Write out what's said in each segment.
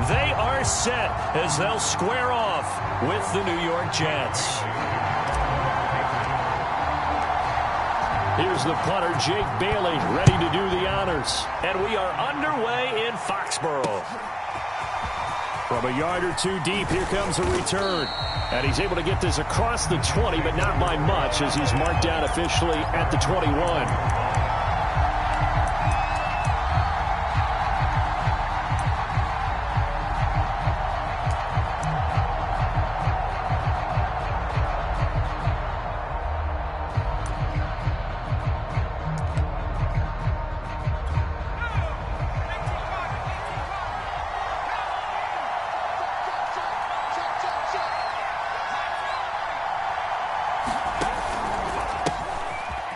they are set as they'll square off with the New York Jets. Here's the punter, Jake Bailey, ready to do the honors. And we are underway in Foxborough. From a yard or two deep, here comes a return. And he's able to get this across the 20, but not by much, as he's marked down officially at the 21.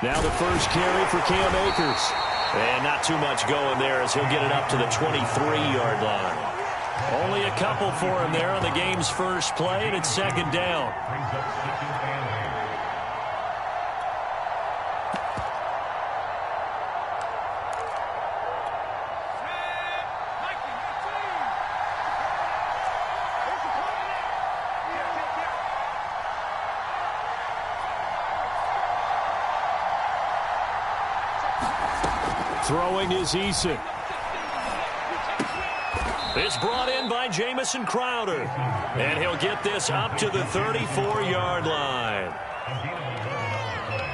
Now the first carry for Cam Akers. And not too much going there as he'll get it up to the 23-yard line. Only a couple for him there on the game's first play, and it's second down. Throwing is Eason. It's brought in by Jamison Crowder. And he'll get this up to the 34-yard line.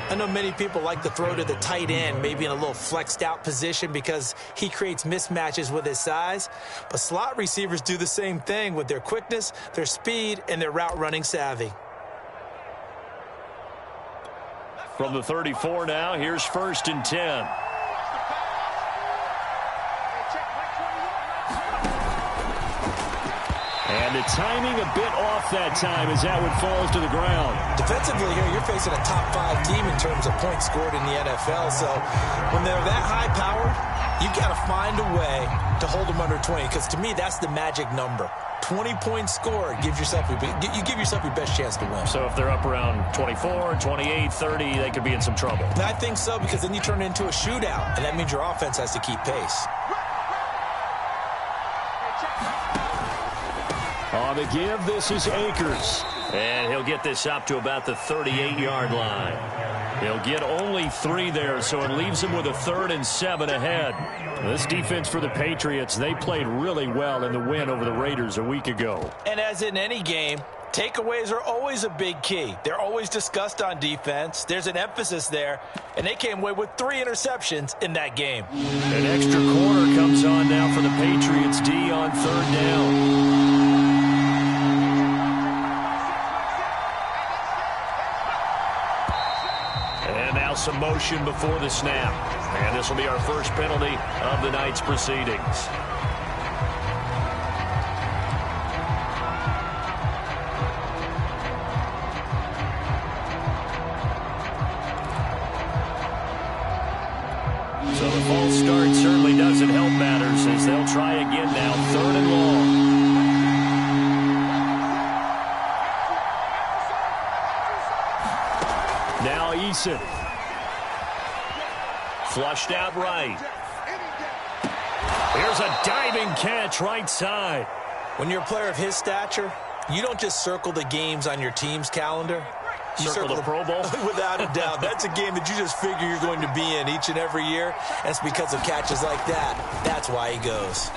I know many people like to throw to the tight end, maybe in a little flexed out position because he creates mismatches with his size. But slot receivers do the same thing with their quickness, their speed, and their route running savvy. From the 34 now, here's 1st and 10. And the timing a bit off that time as that one falls to the ground. Defensively here, you're facing a top 5 team in terms of points scored in the NFL. So when they're that high-powered, you got to find a way to hold them under 20. Because to me, that's the magic number. 20 points scored, you give yourself your best chance to win. So if they're up around 24, 28, 30, they could be in some trouble. And I think so, because then you turn it into a shootout, and that means your offense has to keep pace. On the give, this is Akers. And he'll get this up to about the 38-yard line. He'll get only 3 there, so it leaves him with a 3rd and 7 ahead. This defense for the Patriots, they played really well in the win over the Raiders a week ago. And as in any game, takeaways are always a big key. They're always discussed on defense. There's an emphasis there, and they came away with 3 interceptions in that game. An extra corner comes on now for the Patriots D on 3rd down. Some motion before the snap. And this will be our first penalty of the night's proceedings. So the false start certainly doesn't help matters as they'll try again now. 3rd and long. Now Eason. Flushed out right. Here's a diving catch right side. When you're a player of his stature, you don't just circle the games on your team's calendar. You circle the Pro Bowl? Without a doubt. That's a game that you just figure you're going to be in each and every year. And it's because of catches like that. That's why he goes.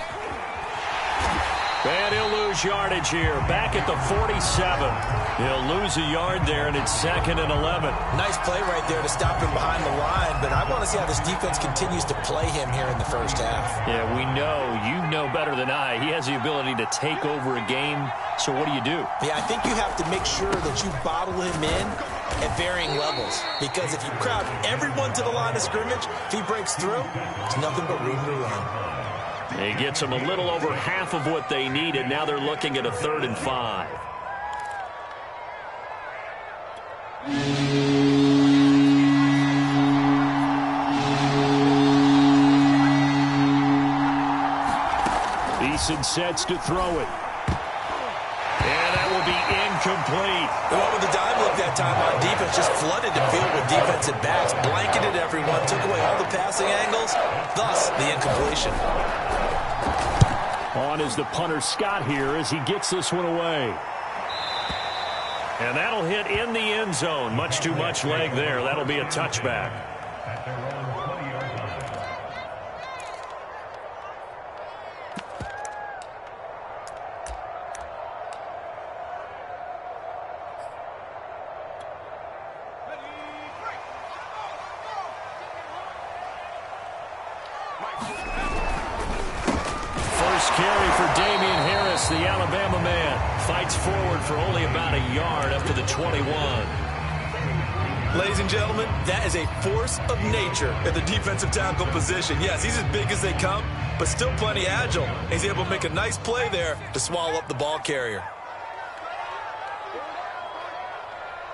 And he'll lose yardage here. Back at the 47. He'll lose a yard there, and it's 2nd and 11. Nice play right there to stop him behind the line, but I want to see how this defense continues to play him here in the first half. Yeah, we know. You know better than I. He has the ability to take over a game, so what do you do? Yeah, I think you have to make sure that you bottle him in at varying levels, because if you crowd everyone to the line of scrimmage, if he breaks through, it's nothing but room to run. He gets them a little over half of what they needed. Now they're looking at a 3rd and 5. Eason sets to throw it. And that will be incomplete. Well, with the dime look that time on defense, just flooded the field with defensive backs, blanketed everyone, took away all the passing angles, thus the incompletion. On is the punter Scott here as he gets this one away. And that'll hit in the end zone. Much too much leg there. That'll be a touchback. First carry for Damian Harris, the Alabama man. Fights forward for only about a yard up to the 21. Ladies and gentlemen, that is a force of nature at the defensive tackle position. Yes, he's as big as they come, but still plenty agile. He's able to make a nice play there to swallow up the ball carrier.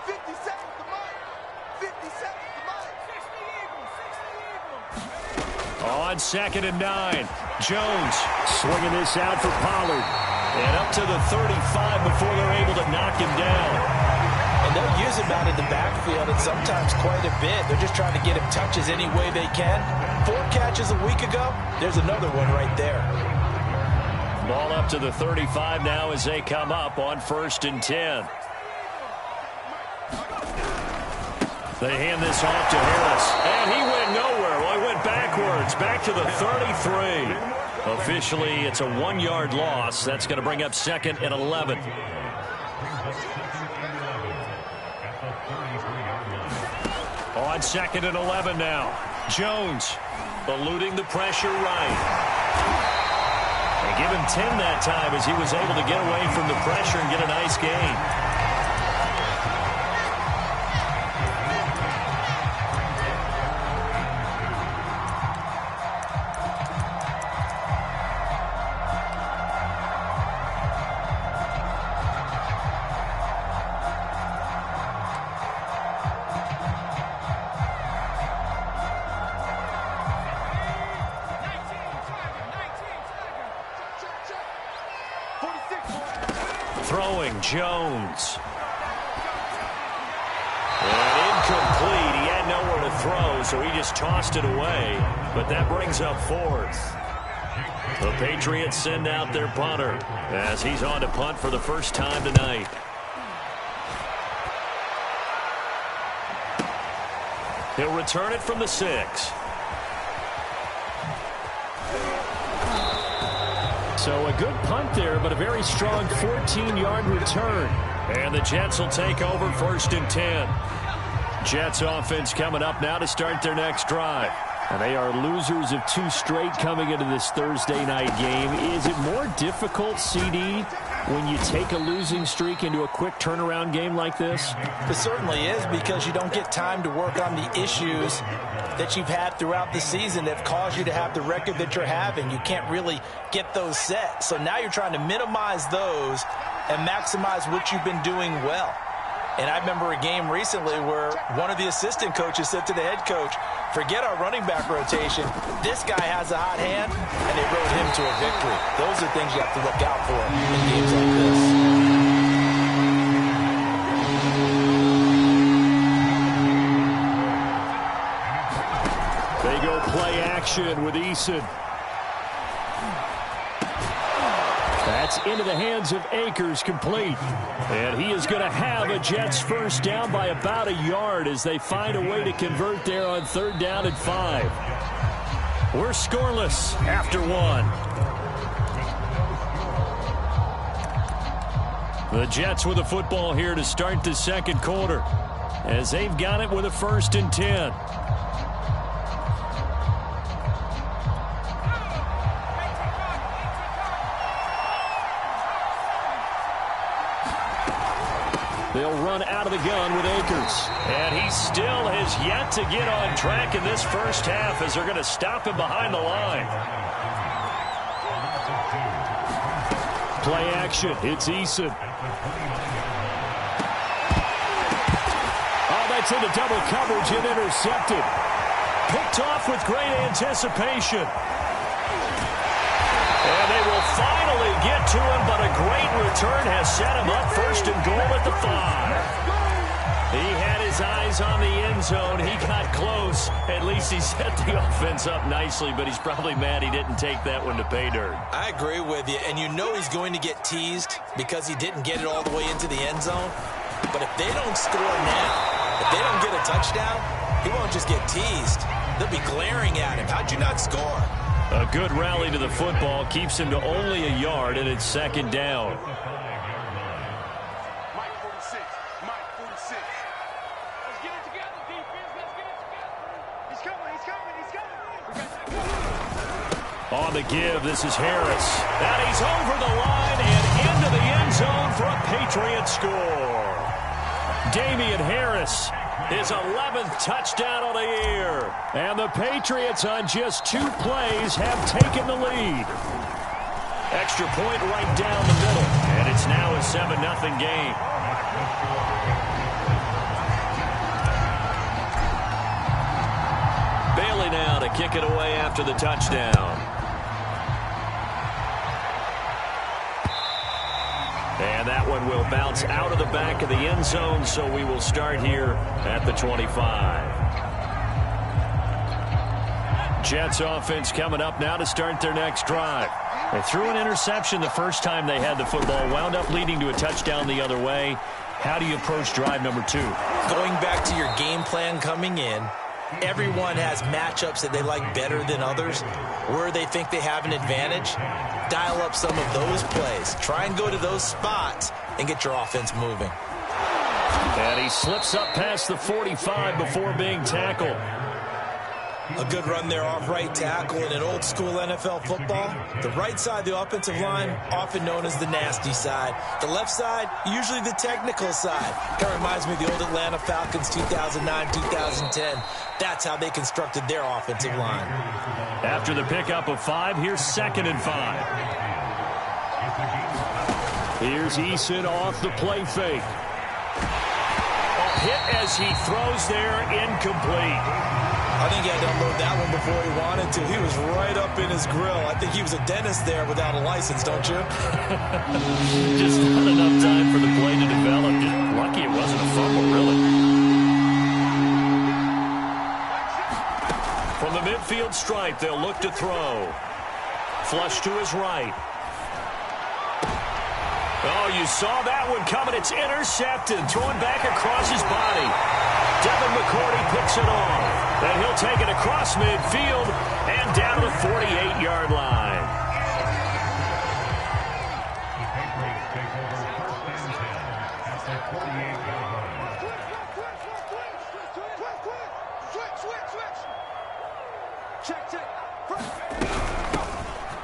50 seconds to Mike. 50 seconds to Mike. 60 Eagles. On 2nd and 9. Jones swinging this out for Pollard. And up to the 35 before they're able to knock him down. And they'll use him out in the backfield, and sometimes quite a bit. They're just trying to get him touches any way they can. 4 catches a week ago. There's another one right there. Ball up to the 35 now as they come up on 1st and 10. They hand this off to Harris. And he went nowhere. Well, he went backwards. Back to the 33. Officially, it's a 1-yard loss. That's going to bring up 2nd and 11. On 2nd and 11 now. Jones eluding the pressure right. They give him 10 that time as he was able to get away from the pressure and get a nice gain. Throwing Jones. And incomplete. He had nowhere to throw, so he just tossed it away. But that brings up 4th. The Patriots send out their punter as he's on to punt for the first time tonight. He'll return it from the 6. So a good punt there, but a very strong 14-yard return. And the Jets will take over 1st and 10. Jets offense coming up now to start their next drive. And they are losers of 2 straight coming into this Thursday night game. Is it more difficult, CD, when you take a losing streak into a quick turnaround game like this? It certainly is, because you don't get time to work on the issues that you've had throughout the season that have caused you to have the record that you're having. You can't really get those set. So now you're trying to minimize those and maximize what you've been doing well. And I remember a game recently where one of the assistant coaches said to the head coach, forget our running back rotation. This guy has a hot hand, and they rode him to a victory. Those are things you have to look out for in games like this. They go play action with Eason. That's into the hands of Akers, complete. And he is going to have a Jets first down by about a yard as they find a way to convert there on 3rd down and 5. We're scoreless after 1. The Jets with the football here to start the 2nd quarter as they've got it with a 1st and 10. They'll run out of the gun with Akers. And he still has yet to get on track in this first half as they're going to stop him behind the line. Play action. It's Eason. Oh, that's into double coverage and intercepted. Picked off with great anticipation. And they will finally get to him, but a great return has set him up 1st and goal at the 5. He had his eyes plays on the end zone. He got close. At least he set the offense up nicely, but he's probably mad he didn't take that one to pay dirt. I agree with you, and you know he's going to get teased because he didn't get it all the way into the end zone. But if they don't score now, if they don't get a touchdown, he won't just get teased. They'll be glaring at him. How'd you not score? A good rally to the football keeps him to only a yard, and it's second down. On the give, this is Harris. And he's over the line and into the end zone for a Patriot score. Damian Harris, his 11th touchdown of the year. And the Patriots on just 2 plays have taken the lead. Extra point right down the middle. And it's now a 7-0 game. Bailey now to kick it away after the touchdown. And that one will bounce out of the back of the end zone, so we will start here at the 25. Jets offense coming up now to start their next drive. They threw an interception the first time they had the football, wound up leading to a touchdown the other way. How do you approach drive number 2? Going back to your game plan coming in, everyone has matchups that they like better than others, where they think they have an advantage. Dial up some of those plays. Try and go to those spots and get your offense moving. And he slips up past the 45 before being tackled. A good run there off right tackle. In an old school NFL football, the right side of the offensive line, often known as the nasty side. The left side, usually the technical side. Kind of reminds me of the old Atlanta Falcons 2009-2010. That's how they constructed their offensive line. After the pickup of 5, here's 2nd and 5. Here's Eason off the play fake. Hit as he throws there, incomplete. I think he had to unload that one before he wanted to. He was right up in his grill. I think he was a dentist there without a license, don't you? Just not enough time for the play to develop. Just lucky it wasn't a fumble, really. From the midfield stripe, they'll look to throw. Flush to his right. Oh, you saw that one coming. It's intercepted. Thrown back across his body. Devin McCourty picks it off. Then he'll take it across midfield and down to the 48-yard line.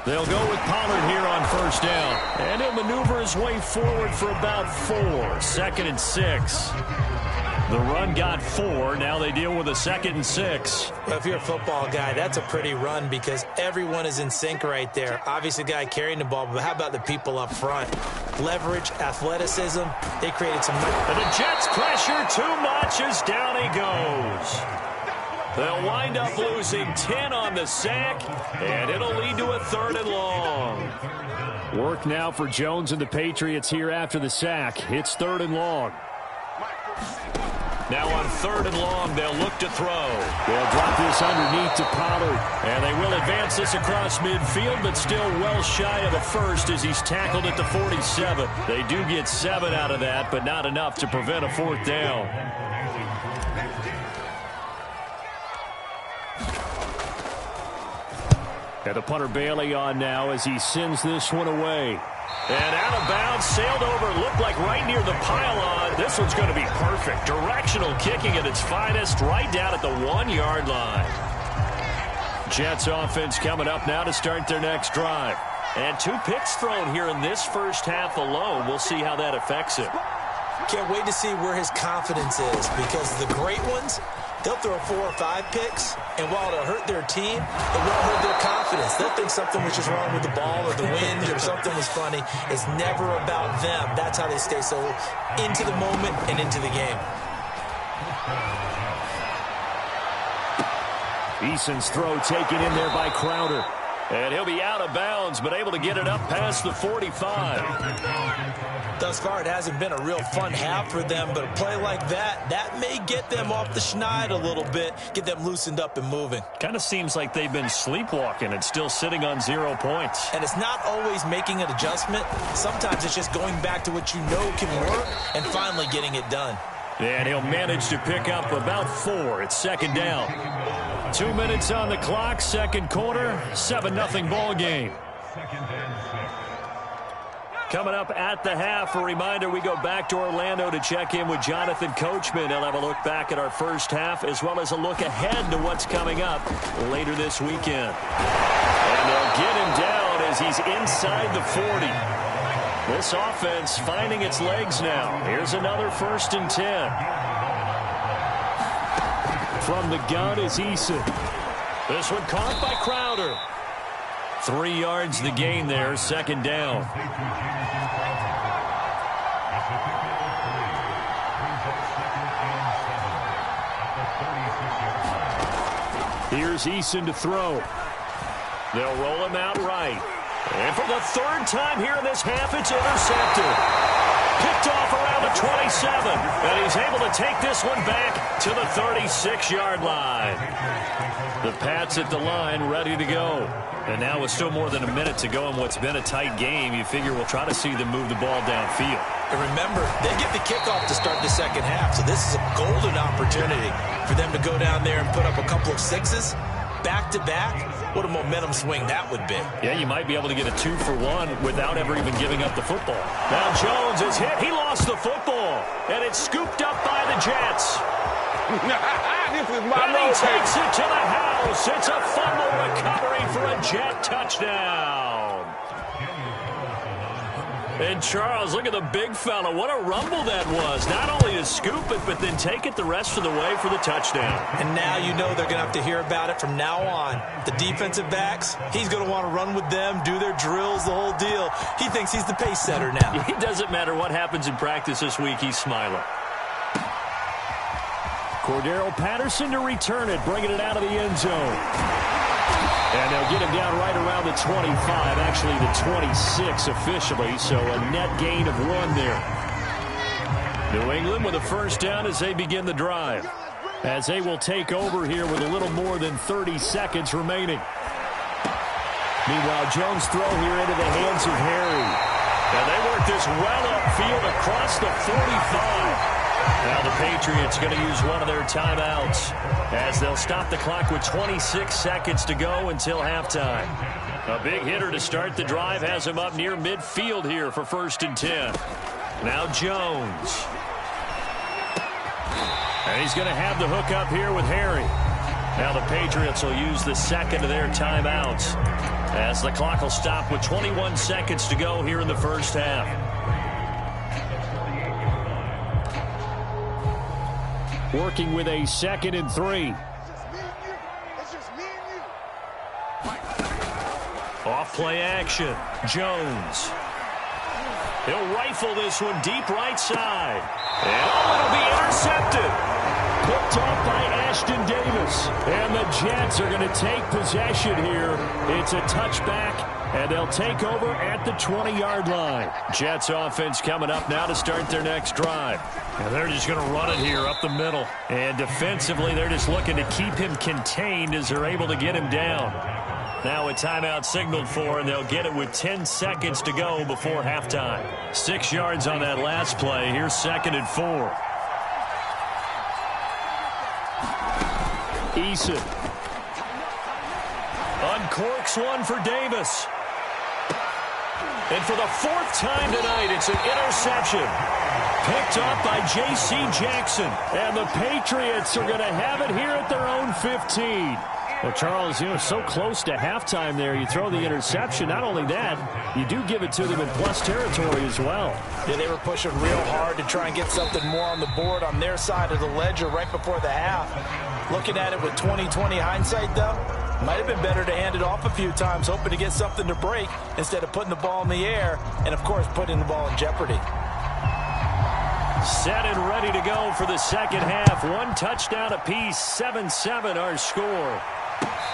They'll go with Pollard here on first down. And he'll maneuver his way forward for about 4. 2nd and 6. The run got 4. Now they deal with a 2nd and 6. Well, if you're a football guy, that's a pretty run because everyone is in sync right there. Obviously, the guy carrying the ball, but how about the people up front? Leverage, athleticism, they created some... And the Jets pressure too much as down he goes. They'll wind up losing 10 on the sack, and it'll lead to a 3rd and long. Work now for Jones and the Patriots here after the sack. It's 3rd and long. Now on 3rd and long, they'll look to throw. They'll drop this underneath to Pollard. And they will advance this across midfield, but still well shy of the first as he's tackled at the 47. They do get 7 out of that, but not enough to prevent a 4th down. And the punter Bailey on now as he sends this one away. And out of bounds, sailed over, looked like right near the pylon. This one's going to be perfect. Directional kicking at its finest, right down at the 1-yard line. Jets offense coming up now to start their next drive. And 2 picks thrown here in this first half alone. We'll see how that affects him. Can't wait to see where his confidence is because the great ones, they'll throw 4 or 5 picks, and while it'll hurt their team, it won't hurt their confidence. They'll think something was just wrong with the ball or the wind or something was funny. It's never about them. That's how they stay so into the moment and into the game. Eason's throw taken in there by Crowder. And he'll be out of bounds, but able to get it up past the 45. Thus far, it hasn't been a real fun half for them, but a play like that may get them off the schneid a little bit, get them loosened up and moving. Kind of seems like they've been sleepwalking and still sitting on 0 points. And it's not always making an adjustment. Sometimes it's just going back to what you know can work and finally getting it done. And he'll manage to pick up about 4. It's second down. 2 minutes on the clock, second quarter, 7-0 ball game. Coming up at the half, a reminder, we go back to Orlando to check in with Jonathan Coachman. He'll have a look back at our first half as well as a look ahead to what's coming up later this weekend. And they'll get him down as he's inside the 40. This offense finding its legs now. Here's another 1st and 10. From the gun is Eason. This one caught by Crowder. 3 yards the gain there, second down. Here's Eason to throw. They'll roll him out right. And for the 3rd time here in this half, it's intercepted. Picked off around the 27. And he's able to take this one back to the 36-yard line. The Pats at the line ready to go. And now with still more than a minute to go in what's been a tight game, you figure we'll try to see them move the ball downfield. And remember, they get the kickoff to start the second half, so this is a golden opportunity for them to go down there and put up a couple of 6s back-to-back. What a momentum swing that would be. Yeah, you might be able to get a 2-for-1 without ever even giving up the football. Now Jones is hit. He lost the football, and it's scooped up by the Jets. This is my and he takes it to the house. It's a fumble recovery for a Jet touchdown. And Charles, look at the big fella. What a rumble that was. Not only to scoop it, but then take it the rest of the way for the touchdown. And now you know they're going to have to hear about it from now on. The defensive backs, he's going to want to run with them, do their drills, the whole deal. He thinks he's the pace setter now. It doesn't matter what happens in practice this week. He's smiling. Cordero Patterson to return it, bringing it out of the end zone. And they'll get him down right around the 25, actually the 26 officially, so a net gain of 1 there. New England with a first down as they begin the drive, as they will take over here with a little more than 30 seconds remaining. Meanwhile, Jones' throw here into the hands of Harry. And they work this well upfield across the 45. Now the Patriots going to use one of their timeouts as they'll stop the clock with 26 seconds to go until halftime. A big hitter to start the drive has him up near midfield here for 1st and 10. Now Jones. And he's going to have the hook up here with Harry. Now the Patriots will use the second of their timeouts as the clock will stop with 21 seconds to go here in the first half. Working with a 2nd and 3. Off play action. Jones. He'll rifle this one deep right side. And it'll be intercepted. Picked off by Ashton Davis. And the Jets are going to take possession here. It's a touchback. And they'll take over at the 20-yard line. Jets offense coming up now to start their next drive. And they're just going to run it here up the middle. And defensively, they're just looking to keep him contained as they're able to get him down. Now a timeout signaled for, and they'll get it with 10 seconds to go before halftime. 6 yards on that last play. Here's 2nd and 4. Eason. Uncorks one for Davis. And for the 4th time tonight, it's an interception. Picked off by J.C. Jackson. And the Patriots are going to have it here at their own 15. Well, Charles, so close to halftime there. You throw the interception. Not only that, you do give it to them in plus territory as well. Yeah, they were pushing real hard to try and get something more on the board on their side of the ledger right before the half. Looking at it with 20/20 hindsight, though, might have been better to hand it off a few times, hoping to get something to break instead of putting the ball in the air and, of course, putting the ball in jeopardy. Set and ready to go for the second half. 1 touchdown apiece, 7-7 our score.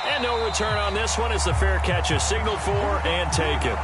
And no return on this one as the fair catch is signaled for and taken.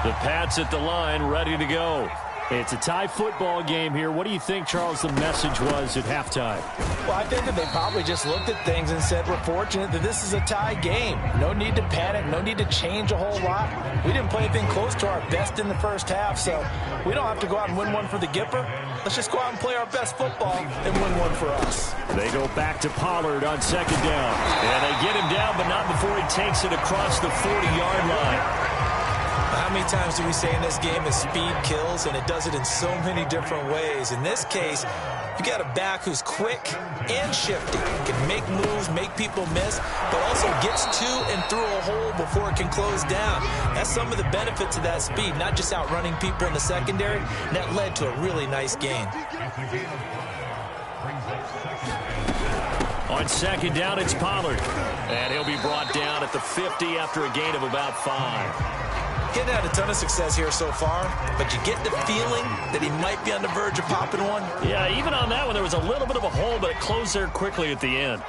The Pats at the line, ready to go. It's a tie football game here. What do you think, Charles, the message was at halftime? Well, I think that they probably just looked at things and said, we're fortunate that this is a tie game. No need to panic. No need to change a whole lot. We didn't play anything close to our best in the first half, so we don't have to go out and win one for the Gipper. Let's just go out and play our best football and win one for us. They go back to Pollard on second down. And they get him down, but not before he takes it across the 40-yard line. How many times do we say in this game that speed kills, and it does it in so many different ways? In this case, you got a back who's quick and shifty, can make moves, make people miss, but also gets to and through a hole before it can close down. That's some of the benefits of that speed, not just outrunning people in the secondary, and that led to a really nice gain. On second down, it's Pollard, and he'll be brought down at the 50 after a gain of about 5. Getting had a ton of success here so far, but you get the feeling that he might be on the verge of popping one. Yeah, even on that one, there was a little bit of a hole, but it closed there quickly at the end.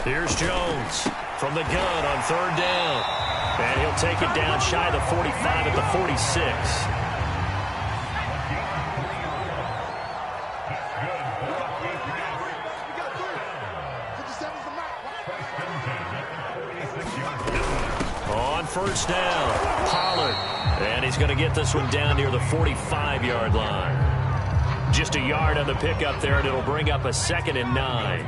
Here's Jones from the gun on third down. And he'll take it down shy of the 45 at the 46. First down, Pollard. And he's going to get this one down near the 45-yard line. Just a yard on the pickup there, and it'll bring up a 2nd and 9.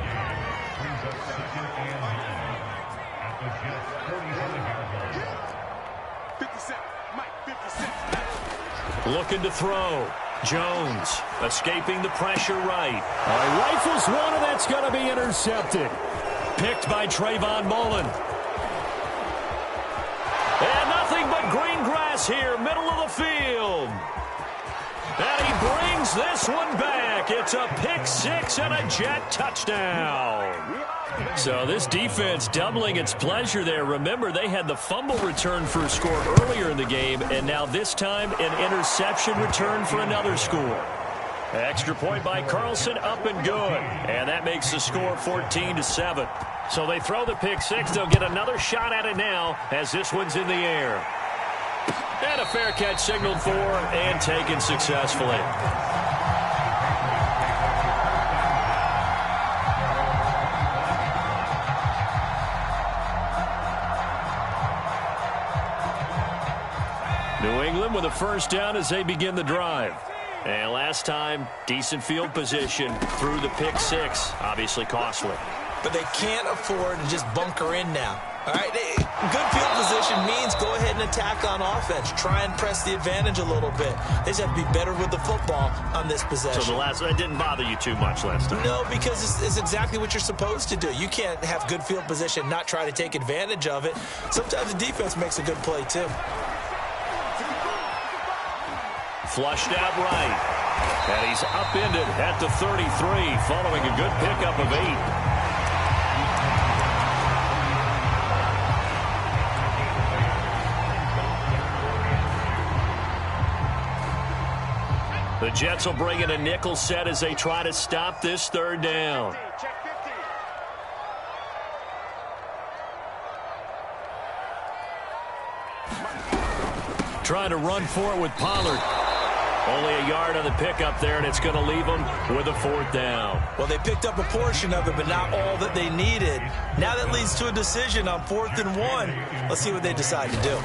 Looking to throw. Jones escaping the pressure right. Rifles one, and that's going to be intercepted. Picked by Trayvon Mullen. And nothing but green grass here, middle of the field. And he brings this one back. It's a pick 6 and a Jet touchdown. So this defense doubling its pleasure there. Remember, they had the fumble return for a score earlier in the game, and now this time an interception return for another score. Extra point by Carlson, up and good. And that makes the score 14-7. So they throw the pick 6. They'll get another shot at it now as this one's in the air. And a fair catch signaled for and taken successfully. New England with a first down as they begin the drive. And last time, decent field position through the pick 6. Obviously costly. But they can't afford to just bunker in now. All right, good field position means go ahead and attack on offense. Try and press the advantage a little bit. They just have to be better with the football on this possession. So that didn't bother you too much last time? No, because it's exactly what you're supposed to do. You can't have good field position, not try to take advantage of it. Sometimes the defense makes a good play, too. Flushed out right. And he's upended at the 33 following a good pickup of 8. The Jets will bring in a nickel set as they try to stop this third down. Trying to run for it with Pollard. Only a yard on the pickup there, and it's going to leave them with a 4th down. Well, they picked up a portion of it, but not all that they needed. Now that leads to a decision on 4th and 1. Let's see what they decide to do.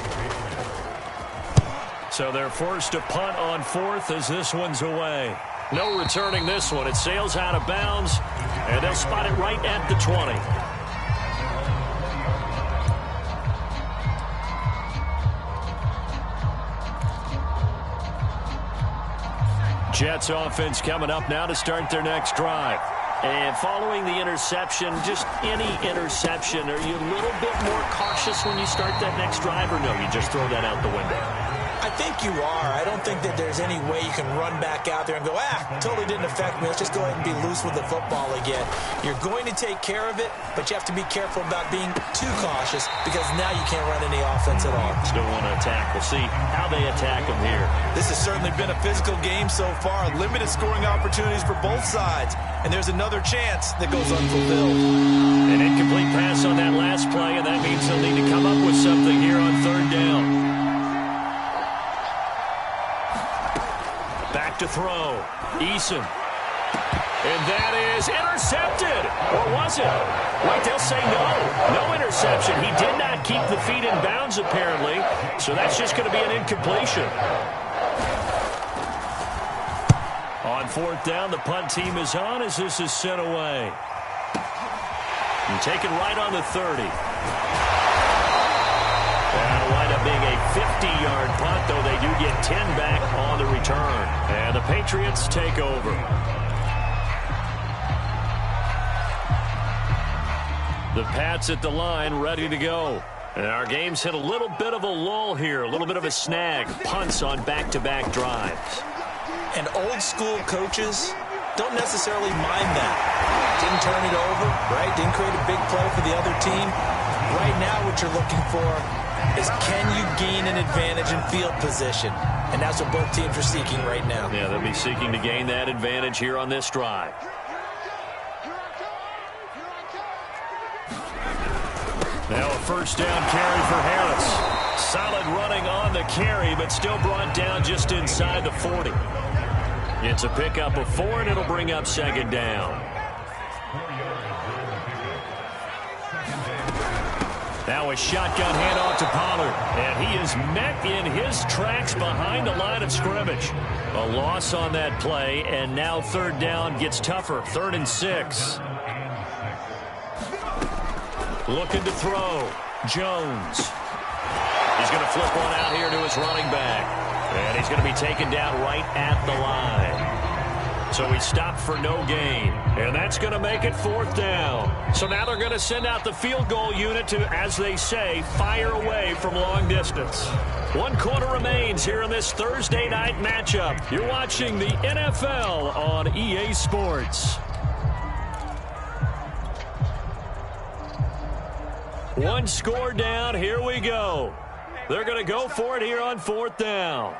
So they're forced to punt on 4th as this one's away. No returning this one. It sails out of bounds, and they'll spot it right at the 20. Jets offense coming up now to start their next drive. And following the interception, just any interception, are you a little bit more cautious when you start that next drive, or no, you just throw that out the window? I think you are. I don't think that there's any way you can run back out there and go, totally didn't affect me. Let's just go ahead and be loose with the football again. You're going to take care of it, but you have to be careful about being too cautious because now you can't run any offense at all. Still want to attack. We'll see how they attack them here. This has certainly been a physical game so far. Limited scoring opportunities for both sides. And there's another chance that goes unfulfilled. An incomplete pass on that last play, and that means they'll need to come up with something here on third down. Back to throw. Eason. And that is intercepted. Or was it? Wait, they'll say no. No interception. He did not keep the feet in bounds, apparently. So that's just going to be an incompletion. On fourth down, the punt team is on as this is sent away. And taken right on the 30. That'll wind up being a 50-yard punt, though they do get 10 back on the return. And the Patriots take over. The Pats at the line, ready to go. And our game's hit a little bit of a lull here, a little bit of a snag. Punts on back-to-back drives. And old-school coaches don't necessarily mind that. Didn't turn it over, right? Didn't create a big play for the other team. Right now what you're looking for is can you gain an advantage in field position? And that's what both teams are seeking right now. Yeah, they'll be seeking to gain that advantage here on this drive. Now a first down carry for Harris. Solid running on the carry, but still brought down just inside the 40. It's a pickup of 4, and it'll bring up second down. Now a shotgun handoff to Pollard, and he is met in his tracks behind the line of scrimmage. A loss on that play, and now third down gets tougher. 3rd and 6. Looking to throw. Jones. He's going to flip one out here to his running back. And he's going to be taken down right at the line. So he stopped for no gain. And that's going to make it 4th down. So now they're going to send out the field goal unit to, as they say, fire away from long distance. 1 quarter remains here in this Thursday night matchup. You're watching the NFL on EA Sports. 1 score down. Here we go. They're going to go for it here on 4th down.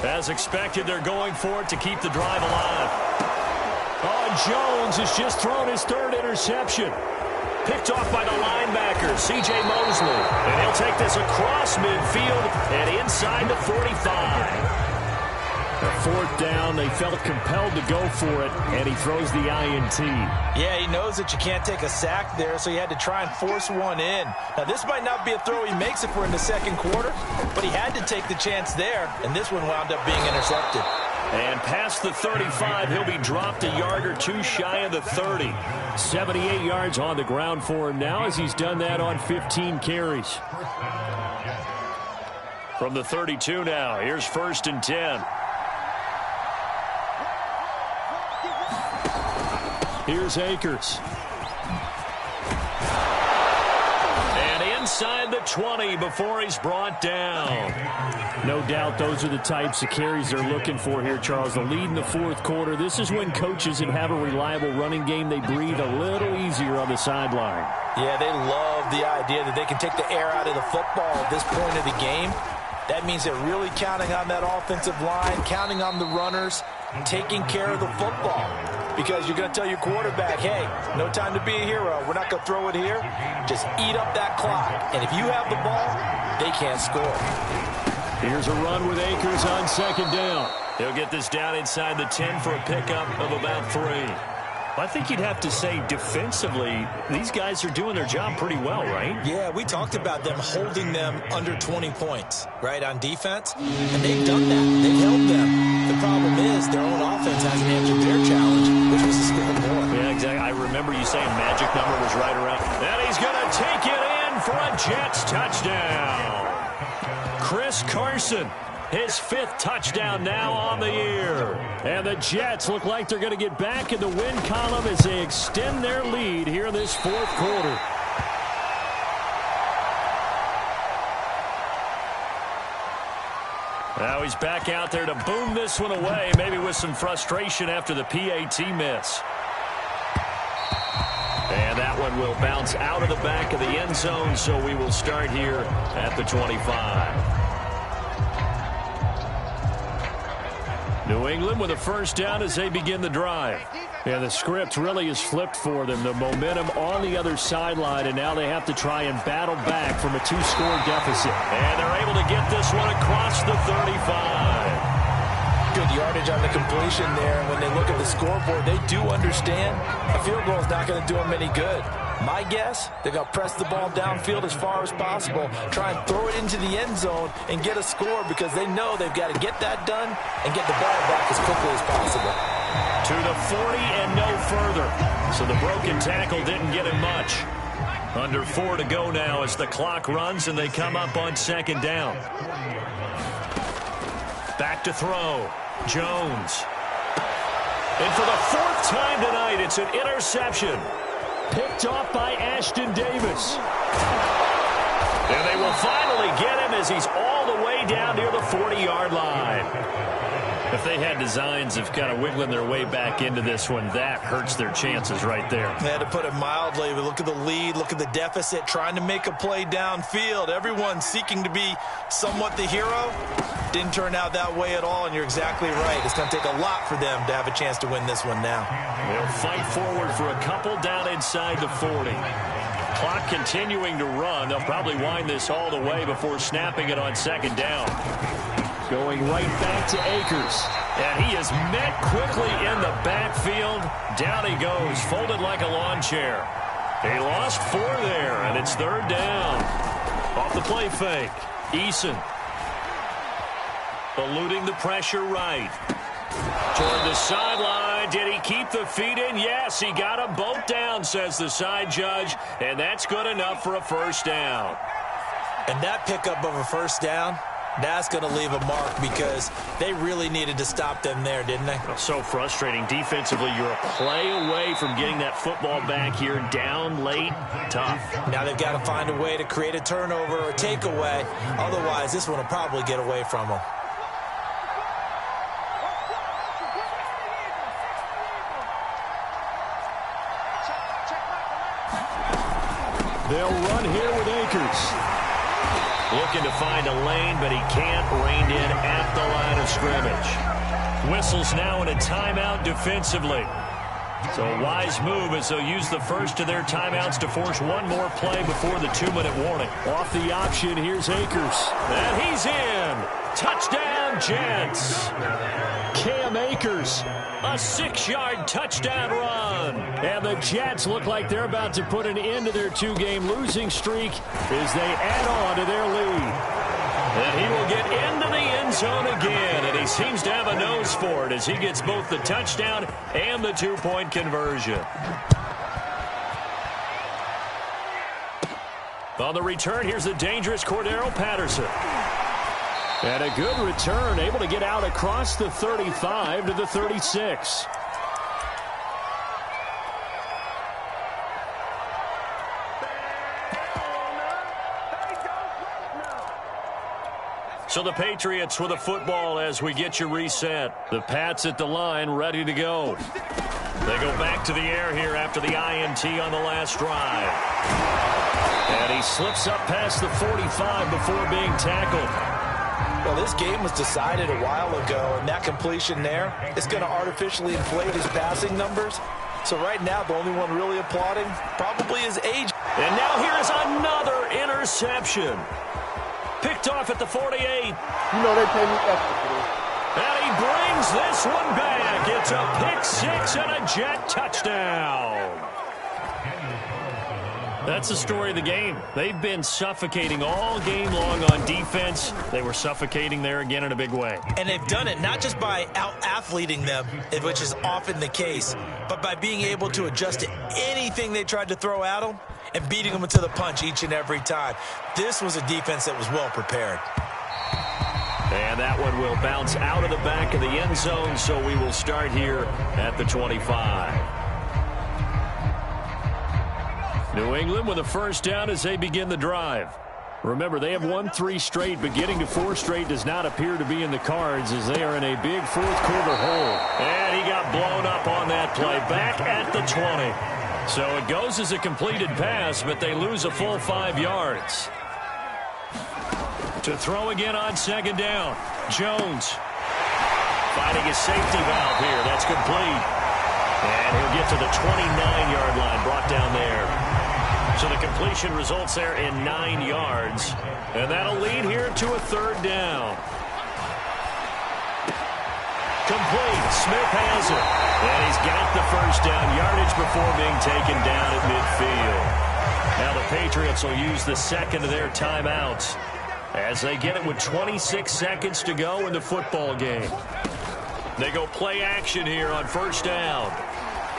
As expected, they're going for it to keep the drive alive. Oh, Jones has just thrown his 3rd interception. Picked off by the linebacker, C.J. Mosley. And he'll take this across midfield and inside the 45. 4th down, they felt compelled to go for it, and he throws the INT. Yeah, he knows that you can't take a sack there, so he had to try and force one in. Now, this might not be a throw he makes if we're in the 2nd quarter, but he had to take the chance there, and this one wound up being intercepted. And past the 35, he'll be dropped a yard or 2 shy of the 30. 78 yards on the ground for him now as he's done that on 15 carries. From the 32 now, here's 1st and 10. Here's Akers. And inside the 20 before he's brought down. No doubt those are the types of carries they're looking for here, Charles. The lead in the 4th quarter. This is when coaches that have a reliable running game, they breathe a little easier on the sideline. Yeah, they love the idea that they can take the air out of the football at this point of the game. That means they're really counting on that offensive line, counting on the runners, taking care of the football. Because you're going to tell your quarterback, hey, no time to be a hero. We're not going to throw it here. Just eat up that clock. And if you have the ball, they can't score. Here's a run with Akers on 2nd down. He'll get this down inside the 10 for a pickup of about 3. I think you'd have to say defensively, these guys are doing their job pretty well, right? Yeah, we talked about them holding them under 20 points, right, on defense. And they've done that. They've held them. The problem is their own offense hasn't answered their challenge, which was to score more. Yeah, exactly. I remember you saying magic number was right around. And he's going to take it in for a Jets touchdown. Chris Carson. His 5th touchdown now on the year. And the Jets look like they're going to get back in the win column as they extend their lead here in this 4th quarter. Now he's back out there to boom this one away, maybe with some frustration after the PAT miss. And that one will bounce out of the back of the end zone, so we will start here at the 25. New England with a first down as they begin the drive. And the script really is flipped for them. The momentum on the other sideline, and now they have to try and battle back from a 2-score deficit. And they're able to get this one across the 35. Good yardage on the completion there. When they look at the scoreboard, they do understand a field goal is not going to do them any good. My guess, they're going to press the ball downfield as far as possible, try and throw it into the end zone and get a score because they know they've got to get that done and get the ball back as quickly as possible. To the 40 and no further. So the broken tackle didn't get him much. Under 4 to go now as the clock runs and they come up on second down. Back to throw. Jones. And for the 4th time tonight, it's an interception. Picked off by Ashton Davis. And they will finally get him as he's all the way down near the 40-yard line. If they had designs of kind of wiggling their way back into this one, that hurts their chances right there. They had to put it mildly. But look at the lead, look at the deficit, trying to make a play downfield. Everyone seeking to be somewhat the hero. Didn't turn out that way at all, and you're exactly right. It's going to take a lot for them to have a chance to win this one now. They'll fight forward for a couple down inside the 40. Clock continuing to run. They'll probably wind this all the way before snapping it on second down. Going right back to Akers. And he is met quickly in the backfield. Down he goes, folded like a lawn chair. He lost 4 there, and it's 3rd down. Off the play fake. Eason. Eluding the pressure right. Toward the sideline. Did he keep the feet in? Yes, he got them both down, says the side judge. And that's good enough for a first down. And that pickup of a first down, that's going to leave a mark because they really needed to stop them there, didn't they? So frustrating. Defensively, you're a play away from getting that football back here down late. Tough. Now they've got to find a way to create a turnover or a takeaway. Otherwise, this one will probably get away from them. They'll run here with Akers. Looking to find a lane, but he can't. Reined in at the line of scrimmage. Whistles now in a timeout defensively. So a wise move as they'll use the first of their timeouts to force one more play before the 2-minute warning. Off the option, here's Akers. And he's in. Touchdown, Jets. Cam Akers, a 6-yard touchdown run. And the Jets look like they're about to put an end to their 2-game losing streak as they add on to their lead. And he will get into the end zone again, and he seems to have a nose for it as he gets both the touchdown and the 2-point conversion. On the return, here's the dangerous Cordero Patterson. And a good return, able to get out across the 35 to the 36. So the Patriots with a football as we get you reset. The Pats at the line, ready to go. They go back to the air here after the INT on the last drive. And he slips up past the 45 before being tackled. Well, this game was decided a while ago, and that completion there is going to artificially inflate his passing numbers. So right now, the only one really applauding probably is age. And now here is another interception. Picked off at the 48. You know they pay me extra for this. And he brings this one back. It's a pick-6 and a Jet touchdown. That's the story of the game. They've been suffocating all game long on defense. They were suffocating there again in a big way. And they've done it not just by out-athleting them, which is often the case, but by being able to adjust to anything they tried to throw at them and beating them to the punch each and every time. This was a defense that was well prepared. And that one will bounce out of the back of the end zone, so we will start here at the 25. New England with a first down as they begin the drive. Remember, they have won 3 straight, but getting to 4 straight does not appear to be in the cards as they are in a big fourth-quarter hole. And he got blown up on that play, back at the 20. So it goes as a completed pass, but they lose a full 5 yards. To throw again on second down, Jones finding his safety valve here. That's complete. And he'll get to the 29-yard line, brought down there. So the completion results there in 9 yards. And that'll lead here to a 3rd down. Complete. Smith has it. And he's got the first down yardage before being taken down at midfield. Now the Patriots will use the second of their timeouts as they get it with 26 seconds to go in the football game. They go play action here on first down.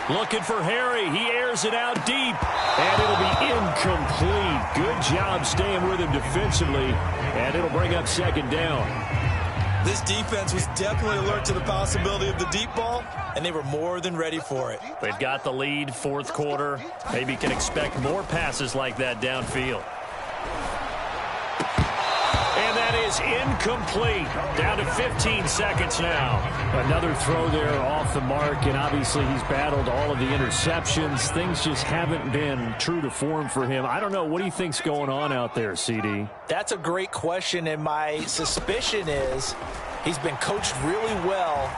Looking for Harry. He airs it out deep. And it'll be incomplete. Good job staying with him defensively. And it'll bring up second down. This defense was definitely alert to the possibility of the deep ball, and they were more than ready for it. They've got the lead, fourth quarter. Maybe can expect more passes like that downfield. And that is incomplete. Down to 15 seconds now. Another throw there off the mark, and obviously he's battled all of the interceptions. Things just haven't been true to form for him. I don't know. What do you think's going on out there, CD? That's a great question, and my suspicion is he's been coached really well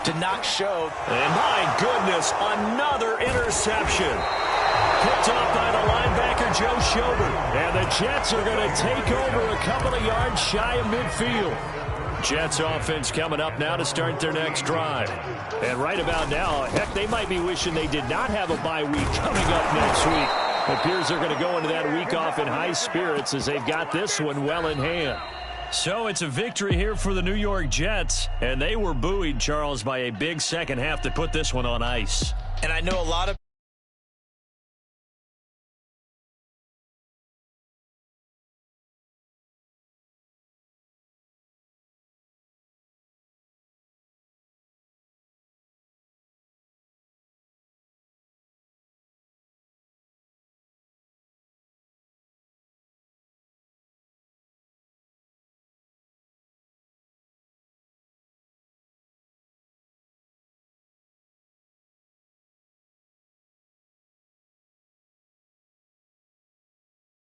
to not show. And my goodness, another interception. Picked off by the linebacker, Joe Schobert. And the Jets are going to take over a couple of yards shy of midfield. Jets offense coming up now to start their next drive. And right about now, heck, they might be wishing they did not have a bye week coming up next week. It appears they're going to go into that week off in high spirits as they've got this one well in hand. So it's a victory here for the New York Jets. And they were buoyed, Charles, by a big second half to put this one on ice. And I know a lot of